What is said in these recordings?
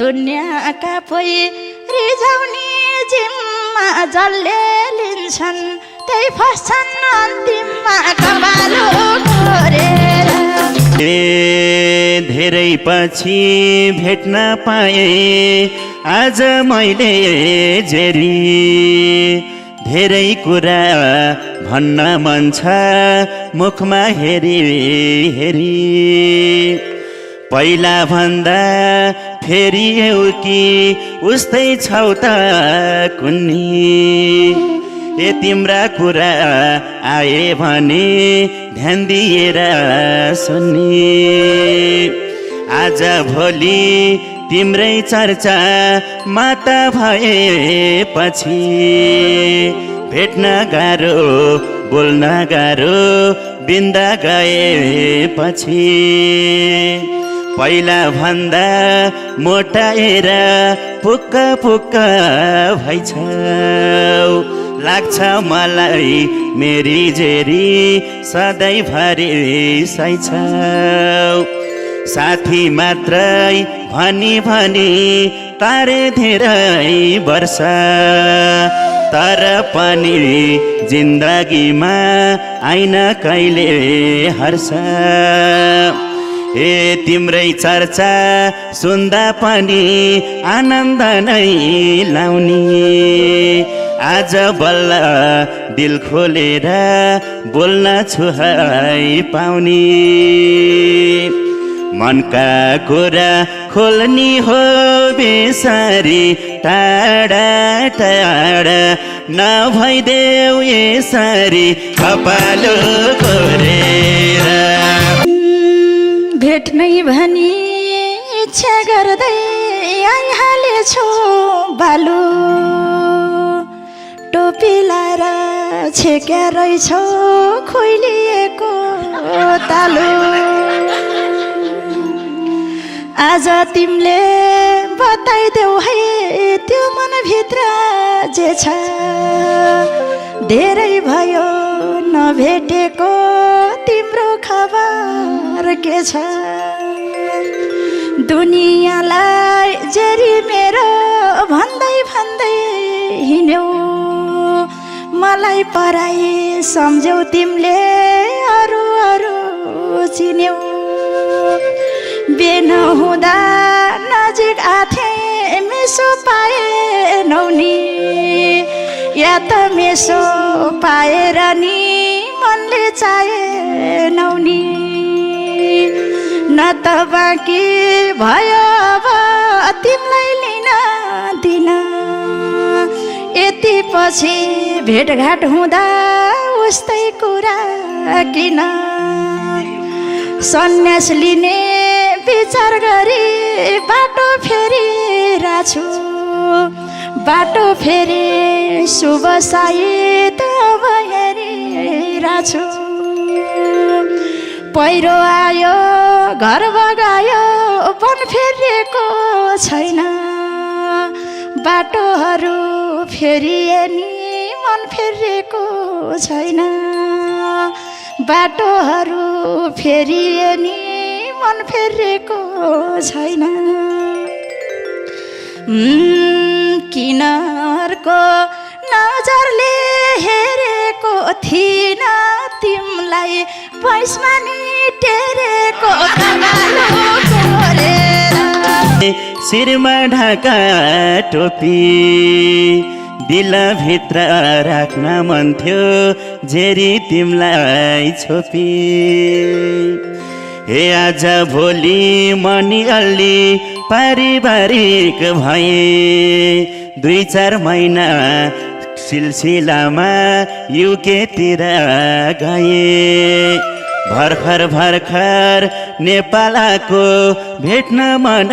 दुनियाँका पोइ रिझाउने जिम्मा जसले लिन्छन् त्यही फस्छन् अन्तिममा कपालो कोरेर। धेरै पछि भेट्न पाए आज मैले जेरी, धेरै कुरा भन्न मन छ मुखमा हेरी हेरी। पहिला भन्दा फेरि एउटी उस्तै छौ त कुन्नी, ए तिम्रा कुरा आए भने ध्यान दिएर सुन्नी। आज भोलि तिम्रै चर्चा माता भएपछि भेट्न गाह्रो बोल्न गाह्रो बिन्दा गएपछि। पहिला भन्दा मोटाएर पुक्क पुक्क भइछौ, लाग्छ मलाई मेरी जेरी सधैँभरि सैछौ। साथी मात्रै भनी भनी तारे धेरै वर्ष, तर पनि जिन्दगीमा आइन कहिले हर्ष। ए तिम्रै चर्चा सुन्दा पनि आनन्द नै लाउने, आज बल्ल दिल खोलेर बोल्न छु है पाउने। मनका कुरा खोल्नी हो बेसारी टाढा टाढा, नभइदेऊ यसरी कपालो कोरेर। भेट्नै भनी इच्छा गर्दै आइहालेछु बालु, टोपी लाएर छेक्या रहेछौ खोइलिएको तालु। आज तिमीले बताइदेऊ है त्यो मनभित्र जे छ, धेरै भयो नभेटेको तिम्रो खबर के छ। दुनियाँलाई जेरी मेरो भन्दै भन्दै हिँड्यौ, मलाई पराई सम्झ्यौ तिमीले अरू अरू चिन्यौ। बिहे नहुँदा नजिक आथे मेसो पाए नौनी, या त मेसो पाएर नि मनले चाहे नौनी। न त बाँकी भयो अब तिमीलाई लिन दिन, यति पछि भेटघाट हुँदा उस्तै कुरा किन। सन्यास लिने विचार गरी बाटो फेरिरहेको छु, बाटो फेरि शुभ सायद अब हेरिरहेको छु। पहिरो आयो घर बगायो वन फेरिएको छैन, बाटोहरू फेरिए नि मन फेरिएको छैन। बाटोहरू फेरिए नि मन फेरिएको छैन। किनारको नजरले हेरेको थिइन तिमलाई, भैँसमा नि टेरेको कपालो कोरेर। शिरमा ढाका टोपी दिलभित्र राख्न मन थियो जेरी तिमलाई छोपी। हे आज भोलि मनी अलि पारिवारिक भए, 2-4 महिना सिलसिलामा युकेतिर गए। भर्खर भर्खर नेपाल आएको भेट्न मन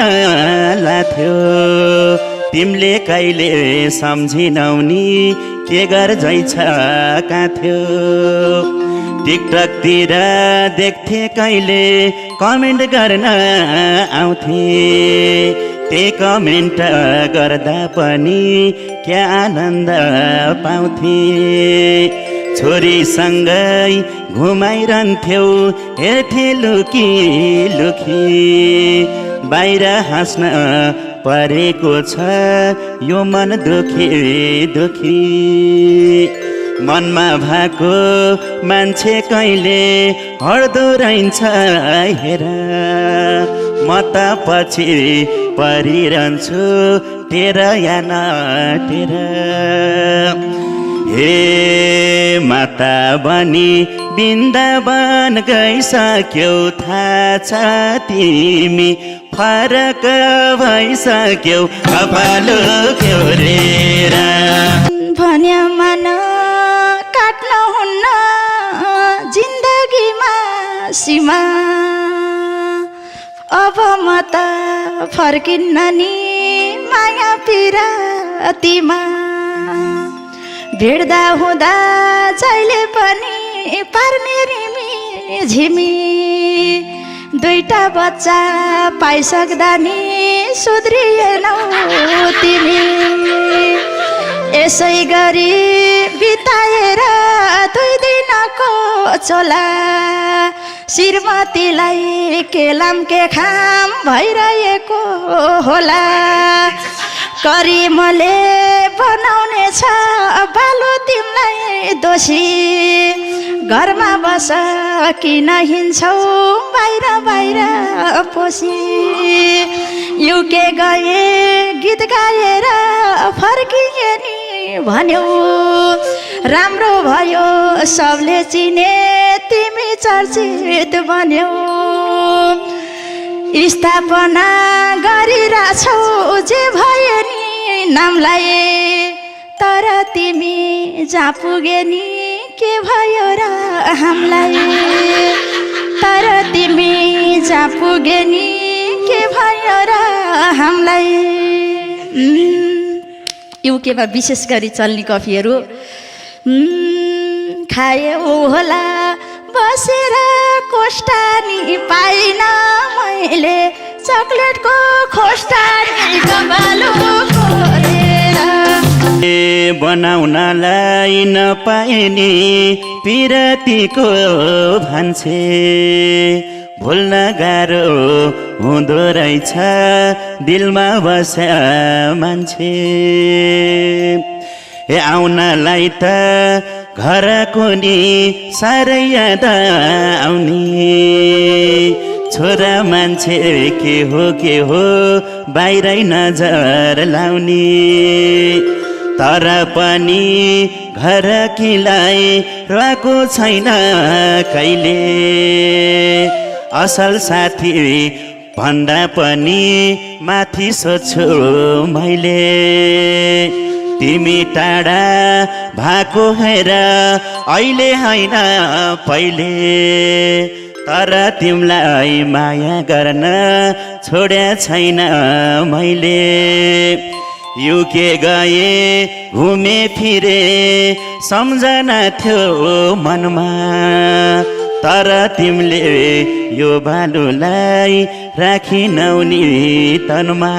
लाग्थ्यो, तिमीले कहिले सम्झिनौ नि के गर्दैछ कहाँ थियो। टिकटकतिर देख्थे कहिले कमेन्ट गर्न आउँथे, त्यही कमेन्ट गर्दा पनि क्या आनन्द पाउँथे। छोरीसँगै घुमाइरहन्थ्यौ हेर्थे लुकी लुकी, बाहिर हाँस्न परेको छ यो मन दुखी दुखी मनमा भएको मान्छे कहिले हड्दो रहन्छ हेर म त पछि परिरहन्छु तेरा या नटेर हे माता बनी वृन्दावन गइसक्यौ थाहा छ तिमी फरक भइसक्यौ कपालो क्योरेर भन्यो मन काट्न हुन्न जिन्दगीमा सीमा अब म त फर्किन्न नि माया पिरातीमा भेट्दा हुँदा जहिले पनि पर्ने रिमी झिमी दुईटा बच्चा पाइसक्दा नि सुध्रिएनौ तिमी यसै गरी बिताएर 2 दिनको चोला श्रीमतीलाई केलाम के खाम भइरहेको होला करिमले बनाउने छ बालो तिमीलाई दोषी घरमा बस किन हिँड्छौ बाहिर बाहिर पोसी युके गए गीत गाएर फर्किए नि भन्यौ राम्रो भयो सबले चिने तिमी चर्चित बन्यौ स्थापना गरिरहेछौ जे भयो नि नामलाई तर तिमी जहाँ पुगे नि के भयो र हामीलाई तर तिमी जहाँ पुगे नि के भयो र हामीलाई युकेमा विशेष गरी चल्ने कफीहरू खायो होला बसेर कोष्टानी पाइन मैले चकलेटको खोस्टानी कपालो कोरेर बनाउनलाई नपाए नि पिरतीको भन्छे भुल्न गाह्रो हुँदो रहेछ दिलमा बस्या मान्छे ए आउनलाई त घरको नि साह्रै याद आउने छोरा मान्छे के हो बाहिरै नजर लाउने तर पनि घरकीलाई रहेको छैन कहिले असल साथी भन्दा पनि माथि सोध्छु मैले तिमी टाढा भएको हेर अहिले होइन पहिले तर तिमीलाई माया गर्न छोड्या छैन मैले युके गए घुमे फिरे सम्झना थियो मनमा तर तिमीले यो बालुलाई राखिनौ नि तनमा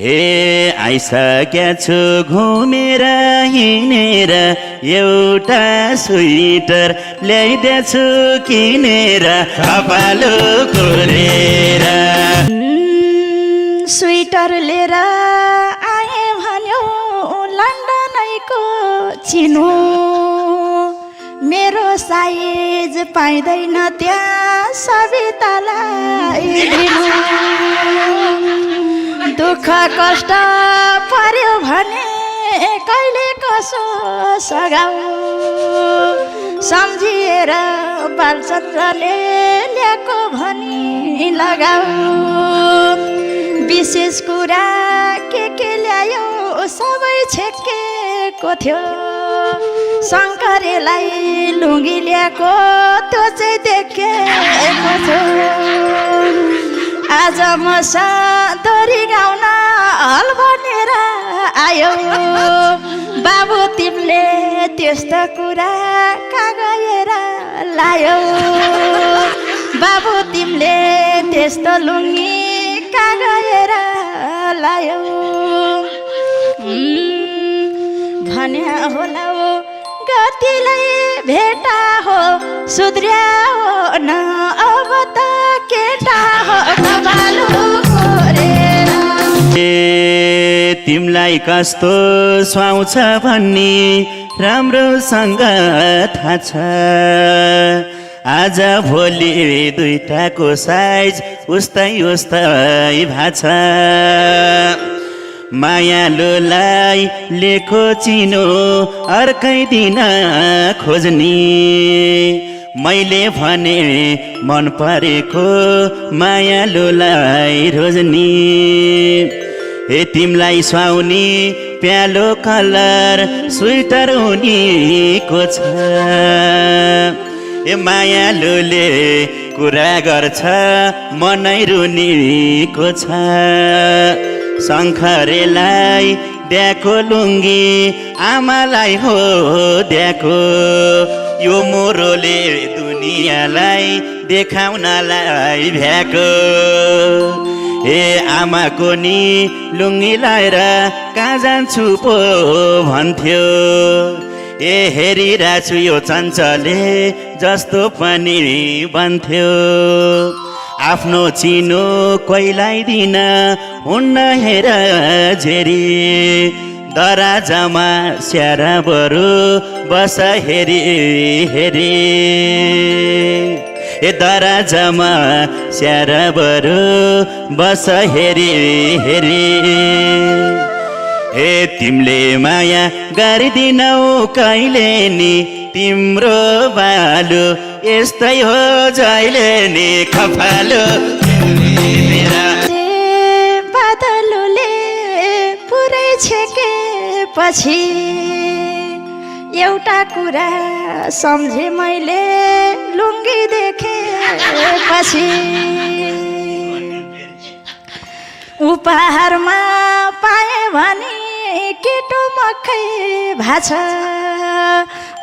हे आइसक्या छु घुमेर हिँडेर एउटा स्वेटर ल्याइदिएछु किनेर कपालो कोरेर स्वेटर लिएर आए भन्यो लन्डनैको चिनो मेरो साइज पाइँदैन त्यहाँ सवितालाई दिनु दुःख कष्ट पर्यो भने कहिले कसो सघाउ सम्झिएर बालचन्द्रले ल्याएको भनी लगाऊ विशेष कुरा के ल्यायो सबै छेकेको थियो शङ्करेलाई लुङ्गी ल्याएको त्यो चाहिँ देखेको थियो आज म सधरी गाउन हल भनेर आयो बाबु तिमीले त्यस्तो कुरा कहाँ गएर लायो बाबु तिमीले त्यस्तो लुङ्गी कहाँ गएर लायो भन्या होला हो गतिलाई भेटा हो सुध्र्या हो न अब त केटा हो कपालो कोरेर तिमलाई कस्तो सुहाउँछ भन्ने राम्रोसँग थाहा छ आज भोलि दुईटाको साइज उस्तै भाछ मायालुलाई लेखो चिनो अर्कै दिन खोज्ने मैले भने मन परेको मायालुलाई रोज्ने ए तिमलाई सुहाउने प्यालो कलर स्वेटर उनीको छ ए मायालुले कुरा गर्छ मनै रुनीको छ शङ्खरेलाई द्याको लुङ्गी आमालाई हो द्याको यो मोरोले दुनियाँलाई देखाउनलाई भ्याको ए आमाको नि लुङ्गी लाएर कहाँ जान्छु पो भन्थ्यो ए हेरिरहेछु यो चञ्चले जस्तो पनि बन्थ्यो आफ्नो चिनो कोहीलाई दिन हुन्न हेर झेरी दराजमा स्यारा बरु बस हेरी हेरी ए दराजमा स्यारा बरु बस हेरी हेरी ए तिमीले माया गरिदिनौ कहिले नि तिम्रो बालु यस्तै हो जहिले नि खपालु बादलुले पुरै छेकेपछि एउटा कुरा सम्झे मैले लुङ्गी देखेपछि उपहारमा पाएँ भने केटो मक्खै भाछ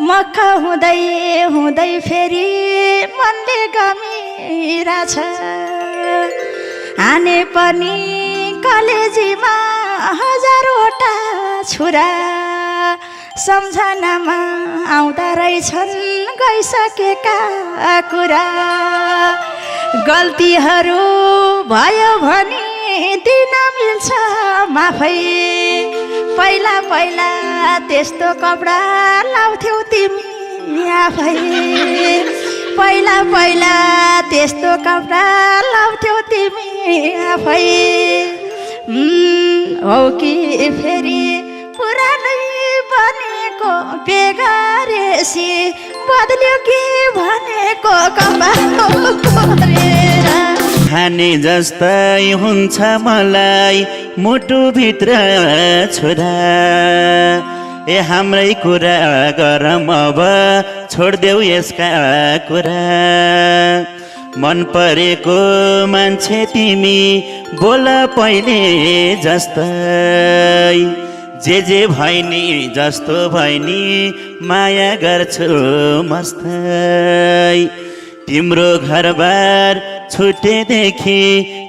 मक्ख हुँदै हुँदै फेरि मनले गमिरहेछ हाने पनि कलेजीमा हजारवटा छुरा सम्झनामा आउँदा रहेछन् गइसकेका कुरा गल्तीहरू भयो भने दिन मिल्छ माफै पहिला पहिला त्यस्तो कपडा लाउँथ्यौ तिमी आफै पहिला पहिला त्यस्तो कपडा लाउँथ्यौ तिमी आफै हो कि फेरि पुरानै बनेको बेगारेसी बदल्यो कि भनेको कपारेर खाने जस्तै हुन्छ मलाई मुटुभित्र छोरा ए हाम्रै कुरा गरौँ अब छोडिदेऊ यसका कुरा मन परेको मान्छे तिमी बोल पहिले जस्तै जे भैनी जस्तो भैनी माया गर्छु मस्तै तिम्रो घरबार छुटेदेखि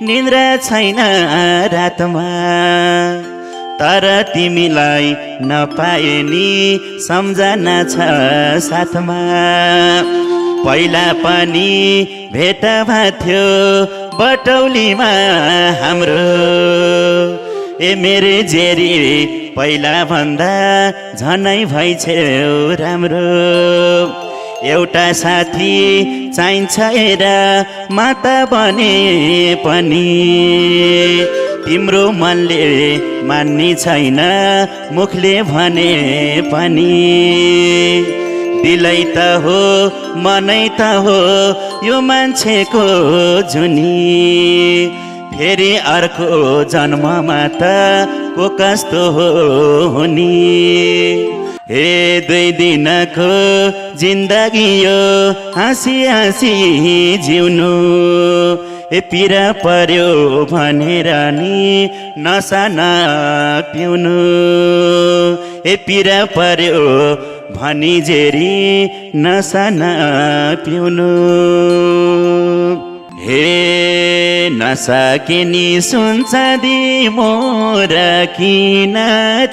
निद्रा छैन रातमा तर तिमीलाई नपाए नि सम्झना छ साथमा पहिला पनि भेट भएको बटौलीमा हाम्रो ए मेरे जेरी पहिला भन्दा झनै भइछौ राम्रो एउटा साथी चाहिन्छ हेर माता बने पनि तिम्रो मनले मान्ने छैन मुखले भने पनि दिलै त हो मनै त हो यो मान्छेको जुनी फेरि अर्को जन्ममा त को कस्तो हो हुनी हे 2 दिनको जिन्दगी यो हाँसी हाँसी जिउनु ए पीडा पर्यो भनेर नि नसा नपिउनु ए पीडा पर्यो भनी जेरी नसा नपिउनु हे नसा किनी सुन्छ दि मोर किन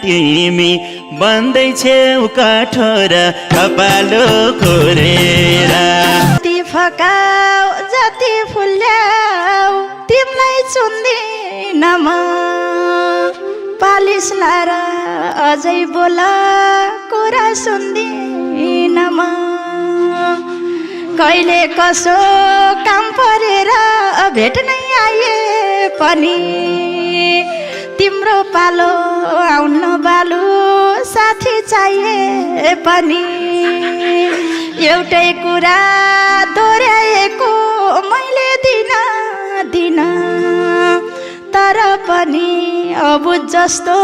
तिमी बन्दै छेउ कठोर कपालो कोरेर जति फकाऊ जति फुल्याऊ तिमीलाई चुन्दिन म पालिस लाएर अझै बोल कुरा सुन्दिन म कहिले कसो काम परेर भेट्नै आए पनि तिम्रो पालो आउन बालु साथी चाहिए पनि एउटै कुरा दोहोऱ्याएको मैले दिन तर पनि अबुझ जस्तो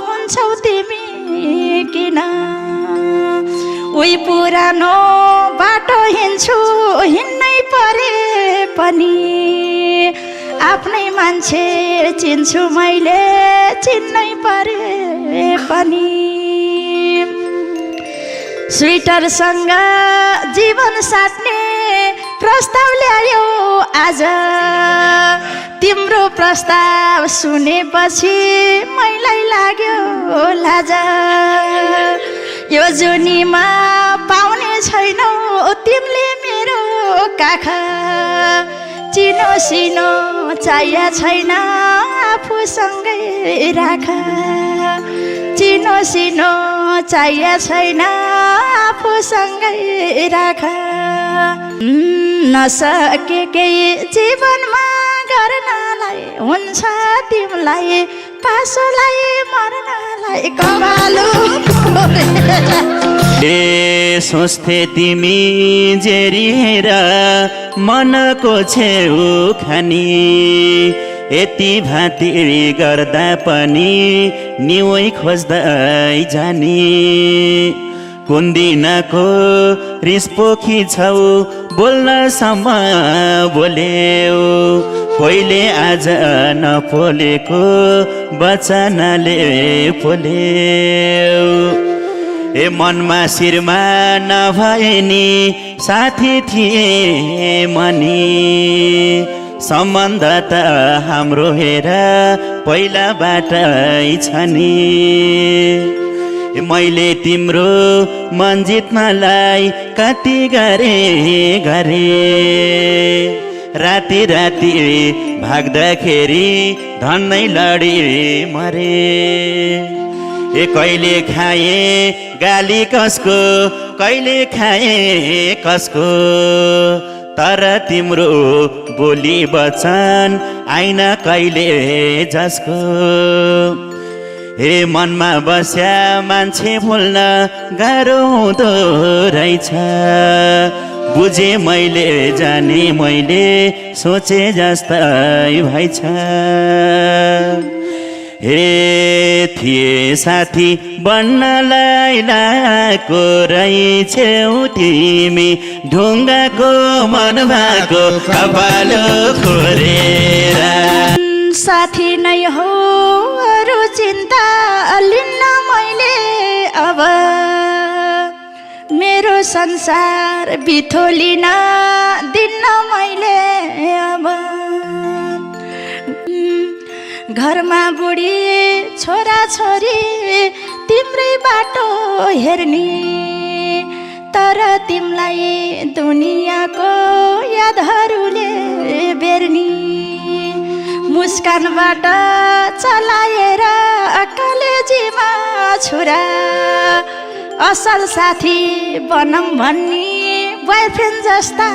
हुन्छौ तिमी किन उही पुरानो बाटो हिँड्छु हिँड्नै परे पनि आफ्नै मान्छे चिन्छु मैले चिन्नै परे पनि स्वेटरसँग जीवन साट्ने प्रस्ताव ल्यायो आज तिम्रो प्रस्ताव सुनेपछि मलाई लाग्यो लाज यो जुनीमा पाउने छैनौ तिमीले मेरो काखा चिनो सिनो चाहिया छैन आफूसँगै राख चिनो सिनो चाहिया छैन आफूसँगै राख नसकेकै जीवनमा गर्नलाई हुन्छ तिमीलाई पासोलाई मर्नलाई कमालु ए सोच्थे तिमी जेरिएर मनको छेउ खानी यति भाती गर्दा पनि निवै खोज्दै जाने कुन दिनको रिस पोखी छौ बोल्नसम्म बोल्यौ पहिले आज नपोलेको वचनले पोल्यौ ए मनमा शिरमा नभए नि साथी थिए मनी सम्बन्ध त हाम्रो हेर पहिलाबाटै छ नि मैले तिम्रो मन जित्नलाई कति गरे राति राति भाग्दाखेरि धन्नै लडी मरे ए कहिले खाए गाली कसको कहिले खाए कसको तर तिम्रो बोली वचन आइन कहिले जसको हे मनमा बस्या मान्छे भुल्न गाह्रो हुँदो रहेछ बुझे मैले जाने मैले सोचे जस्तै भएछ हे थिए साथी बन्नलाई लाएको रहेछौ तिमी ढुङ्गाको मन भएको कपालो खोरेर साथी नै हो अरू चिन्ता लिन्न मैले अब मेरो संसार बिथोलिन दिन्न मैले अब घरमा बुढी छोरा छोरी तिम्रै बाटो हेर्ने तर तिमीलाई दुनियाँको यादहरूले बेर्नी मुस्कानबाट चलाएर कलेजीमा छुरा असल साथी बनम भन्ने बोयफ्रेन्ड जस्ता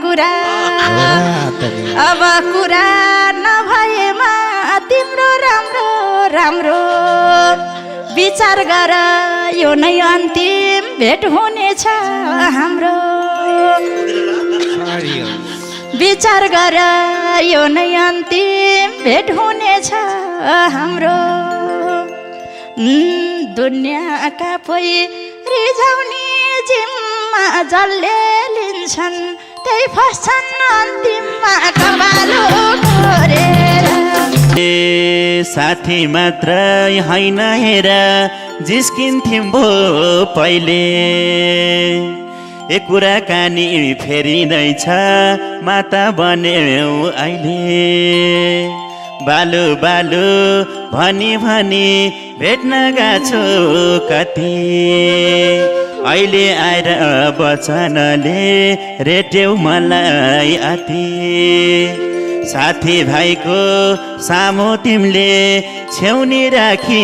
कुरा अब कुरा नभएमा तिम्रो राम्रो विचार गर यो नै अन्तिम भेट हुनेछ हाम्रो विचार गर यो नै अन्तिम भेट हुनेछ हाम्रो दुनियाँका पोइ रिझाउने जिम्मा जसले लिन्छन् त्यही फस्छन् अन्तिममा कपालो खोरेर साथी मात्रै होइन हेर जिस्किन्थ्यौँ भो पहिले ए कुराकानी फेरिँदैछ माता बन्यौ अहिले बालु बालु भनी भेट्न गाछु कति अहिले आएर वचनले रेट्यौ मलाई अति साथी भाइको सामु तिमीले छेउनी राखी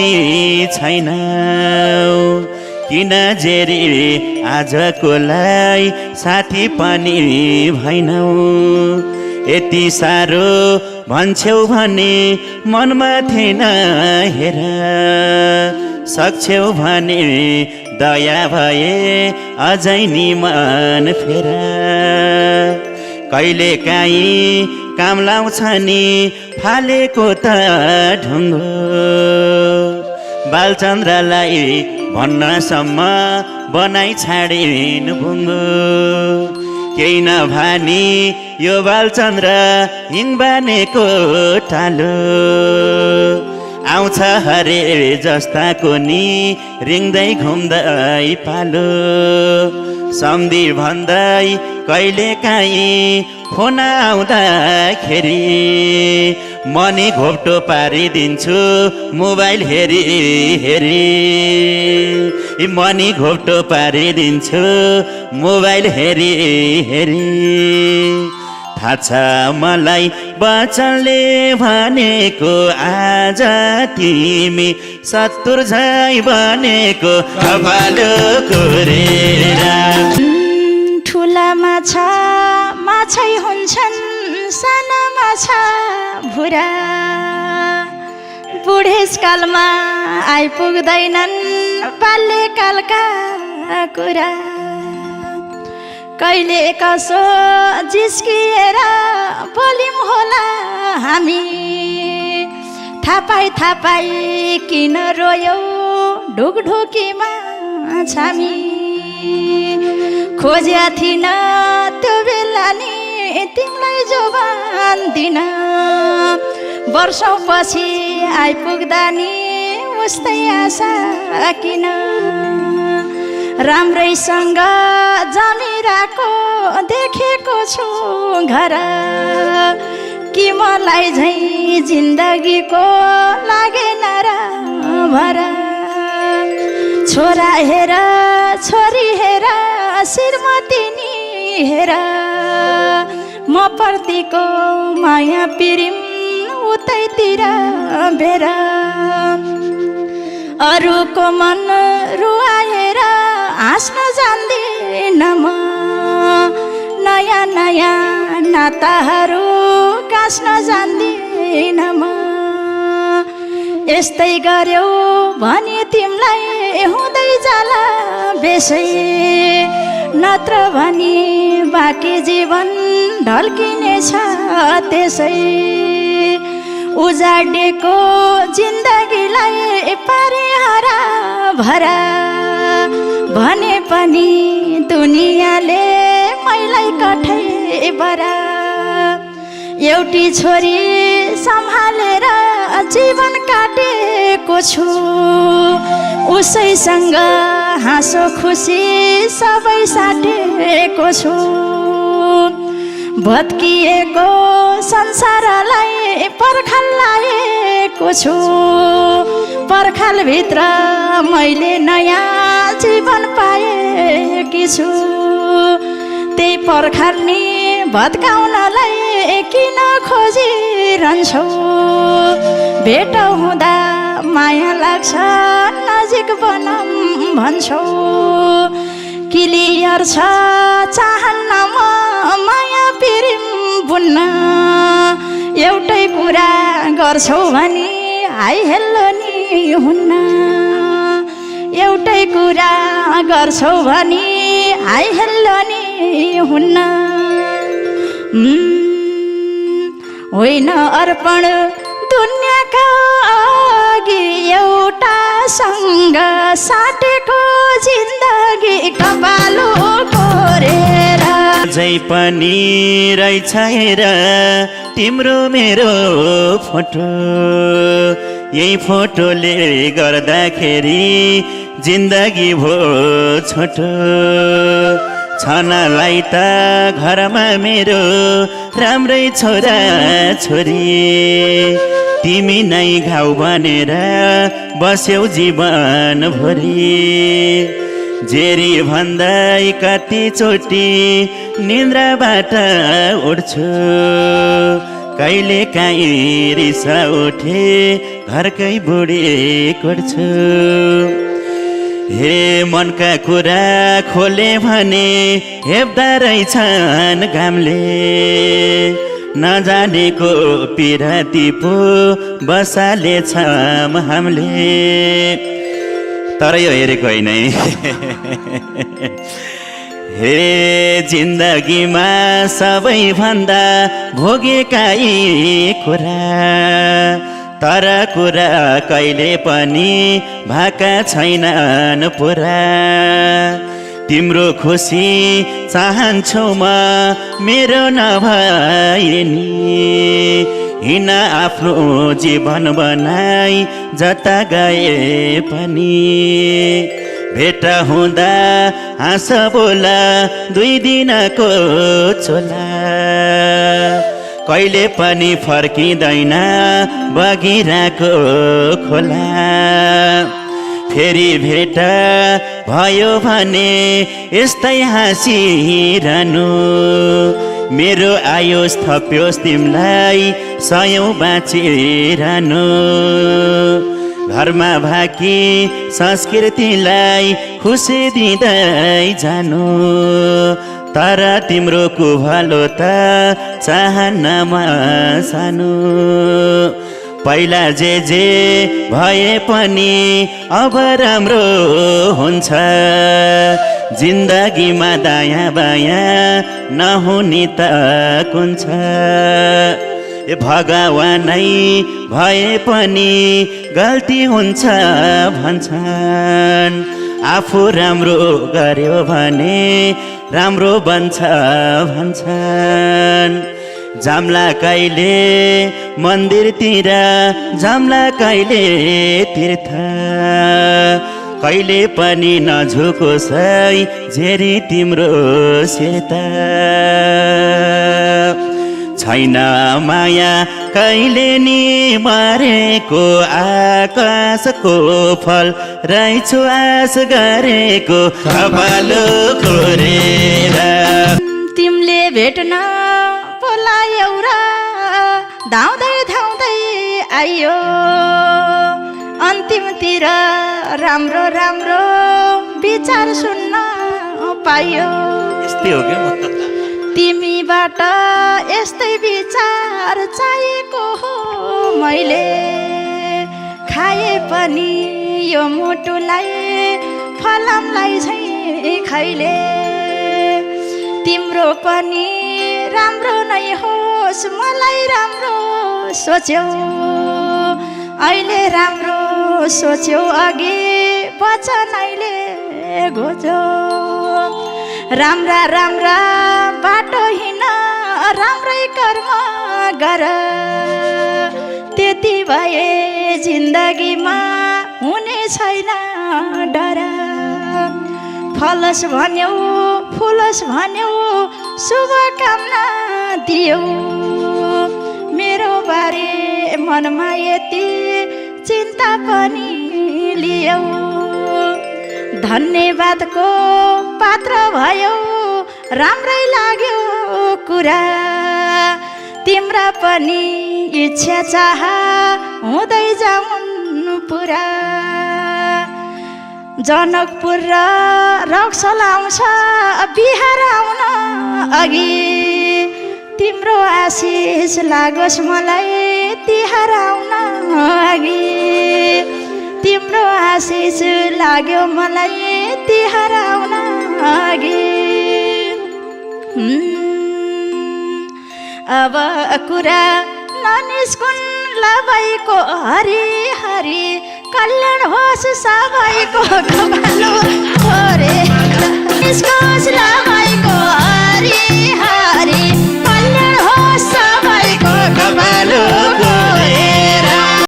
छैनौ किन जेरी आजकोलाई साथी पनि भैनौ यति साह्रो भन्छौ भने मनमा थिएन हेर सक्छौ भने दया भए अझै नि मन फेर कहिले काहीँ काम लाउँछ नि फालेको त ढुङ्गो बालचन्द्रलाई भन्नसम्म बनाइ छाडिन् बुङ्गो केही नभानी यो बालचन्द्र हिङ बानेको टालो आउँछ हरे जस्ताको नि रिङ्दै घुम्दै पालो सम्धि भन्दै कहिले काहीँ फोन आउँदाखेरि मनी घोप्टो पारिदिन्छु मोबाइल हेरी हेरी मनी घोप्टो पारिदिन्छु मोबाइल हेरी हेरी थाहा छ मलाई वचनले भनेको आज तिमी सत्तुर झै बनेको कपालो कोरेर ठुला माछा माछै हुन्छन् साना माछा भुरा बुढेसकालमा आइपुग्दैनन् बाल्यकालका कुरा कहिले कसो जिस्किएर बोलिम होला हामी थापाई थापाई किन रोयौ ढुकढुकीमा छामी खोज्या थिइन त्यो बेला नि तिमीलाई जोबान दिन वर्षौपछि आइपुग्दा नि उस्तै आशा किन राम्रैसँग जमिराको देखेको छु घर कि मलाई झै जिन्दगीको लागेन र भर छोरा हेर छोरी हेर श्रीमती नि हेर म प्रतिको माया पिरिम उतैतिर बेर अरूको मन रुवाएर हाँस्न जान्दिन म नयाँ नयाँ नाताहरू गाँस्न जान्दिन म यस्तै गर्यौ भने तिमीलाई हुँदै जाला बेसै नत्र भने बाँकी जीवन ढल्किनेछ त्यसै उजाडेको जिन्दगीलाई पारे हरा भरा भने पनि दुनियाँले मैलाई कठै बरा एउटी छोरी सम्हालेर जीवन काटेको छु उसैसँग हाँसो खुसी सबै साटेको छु भत्किएको संसारलाई पर्खाल लाएको छु पर्खालभित्र मैले नयाँ जीवन पाएकी छु त्यही पर्खाल नि भत्काउनलाई किन खोजिरहन्छौ भेट हुँदा माया लाग्छ नजिक बनम भन्छौ क्लियर छ चाहन्नमा माया पिरिम बुन्न एउटै कुरा गर्छौ भने हाई हेल्लो नि हुन्न एउटै कुरा गर्छौ भने हाई हेल्लो नि हुन्न होइन अर्पण दुनियाँका अघि एउटा सँग साटेको जिन्दगी कपालो कोरेर अझै पनि रहेछ हेर तिम्रो मेरो फोटो यही फोटोले गर्दाखेरि जिन्दगी भो छोटो छनलाई त घरमा मेरो राम्रै छोरा छोरी तिमी नै घाउ बनेर बस्यौ जीवन भरि जेरी भन्दै कति चोटि निन्द्राबाट उठ्छु कहिले काहीँ रिसा उठे घरकै बुढी कोर्छु हे मनका कुरा खोले भने हेप्दा रहेछन् घामले नजानेको पिराती पो बसाले छम हामीले तर यो हेरेको होइन हे जिन्दगीमा सबैभन्दा भोगेका यी कुरा तर कुरा कहिले पनि भाका छैनन् पुरा तिम्रो खुसी चाहन्छु म मेरो नभए नि हिँड आफ्नो जीवन बनाई जता गए पनि भेट हुँदा हाँस बोला 2 दिनको चोला कहिले पनि फर्किँदैन बगिरहेको खोला फेरि भेट भयो भने यस्तै हाँसिरहनु मेरो आयुष थप्योस् तिमीलाई सयौं बाँचिरहनु घरमा भाकी संस्कृतिलाई खुसी दिँदै जानु तर तिम्रो कुभलो त चाहन्नमा सानो पहिला जे भए पनि अब राम्रो हुन्छ जिन्दगीमा दायाँ बायाँ नहुने त कुन छ ए भगवानै भए पनि गल्ती हुन्छ भन्छन् आफू राम्रो गर्यो भने राम्रो बन्छ भन्छन् जाम्ला कहिले मन्दिरतिर जाम्ला कहिले तीर्थ कहिले पनि नझुकोस् झेरी तिम्रो सिरत छैन माया कहिले नि मरेको आकाशको फल रहेछु आश गरेको कपालो कोरेर तिमीले भेट्न बोलायौ र धाउँदै धाउँदै आइयो अन्तिमतिर राम्रो राम्रो विचार सुन्न पाइयो यस्तै हो क्या तिमीबाट यस्तै विचार चाहिएको हो मैले खाए पनि यो मुटुलाई फलामलाई चाहिँ खैले तिम्रो पनि राम्रो नै होस् मलाई राम्रो सोच्यौ अहिले राम्रो सोच्यौ अघि वचनैले घोच्यौ राम्रा राम्रा बाटो हिँड राम्रै कर्म गर त्यति भए जिन्दगीमा हुने छैन डर फलोस् भन्यौ फुलोस् भन्यौ शुभकामना दियौ मेरो बारे मनमा यति चिन्ता पनि लियौ धन्यवादको पात्र भयो राम्रै लाग्यो कुरा तिम्रा पनि इच्छा चाह हुँदै जाउन् पुरा जनकपुर र रक्सल आउँछ बिहार आउन अघि तिम्रो आशिष लागोस् मलाई तिहार आउन अघि तिम्रो आशिष लाग्यो मलाई तिहार आउन अघि अब कुरा ननिस्कुन् लबैको हरि हरि कल्याण होस् सबैको कपालो रे निस्कोस्